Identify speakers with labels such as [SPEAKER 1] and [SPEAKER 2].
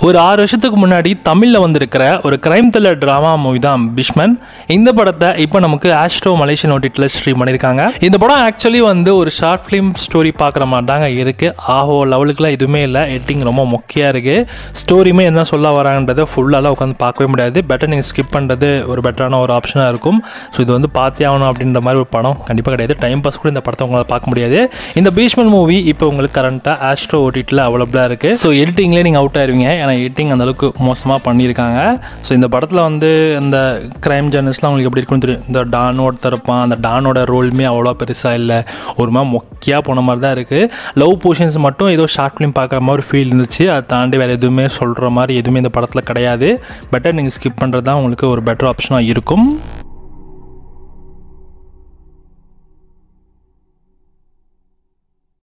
[SPEAKER 1] ஒரு 6 வருஷத்துக்கு முன்னாடி தமிழில் வந்திருக்கிற ஒரு கிரைம் த்ரில்லர் ட்ராமா மூவி தான் பீஷ்மன். இந்த படத்தை இப்போ நமக்கு ஆஸ்ட்ரோ மலேசியன் ஓடிடியில் ஸ்ட்ரீம் பண்ணியிருக்காங்க. இந்த படம் ஆக்சுவலி வந்து ஒரு ஷார்ட் ஃபிலிம் ஸ்டோரி பார்க்குற மாதிரி தாங்க இருக்குது. ஆஹோ லெவலுக்குலாம் எதுவுமே இல்லை. எடிட்டிங் ரொம்ப மொக்கையாக இருக்குது. ஸ்டோரியுமே என்ன சொல்ல வராங்கன்றதை ஃபுல்லாலாம் உட்காந்து பார்க்கவே முடியாது. பெட்டர் நீங்கள் ஸ்கிப் பண்ணுறது ஒரு பெட்டரான ஒரு ஆப்ஷனாக இருக்கும். ஸோ இது வந்து பார்த்தே ஆகணும் அப்படின்ற மாதிரி ஒரு படம் கண்டிப்பாக கிடையாது. டைம் பாஸ் கூட இந்த படத்தை உங்களால் பார்க்க முடியாது. இந்த பீஷ்மன் மூவி இப்போ உங்களுக்கு கரண்ட்டாக ஆஸ்ட்ரோ ஓடிடியில் அவைலபிளாக இருக்குது. ஸோ எடிட்டிங்லேயே நீங்கள் அவுட் ஆயிருவீங்க. ஏன்னா எடிட்டிங் அந்தளவுக்கு மோசமாக பண்ணியிருக்காங்க. ஸோ இந்த படத்தில் வந்து இந்த க்ரைம் ஜர்னல்ஸ்லாம் உங்களுக்கு எப்படி இருக்குன்னு தெரியும். இந்த டானோட தரப்பான், அந்த டானோட ரோலுமே அவ்வளோ பெருசாக இல்லை. ஒரு மாதிரி மொக்கையாக போன மாதிரி தான் இருக்குது. லவ் போர்ஷன்ஸ் மட்டும் ஏதோ ஷார்ட் ஃபிலிம் பார்க்குற மாதிரி ஃபீல் இருந்துச்சு. அதை தாண்டி வேறு எதுவுமே சொல்கிற மாதிரி எதுவுமே இந்த படத்தில் கிடையாது. பெட்டர் நீங்கள் ஸ்கிப் பண்ணுறது தான் உங்களுக்கு ஒரு பெட்டர் ஆப்ஷனாக இருக்கும்.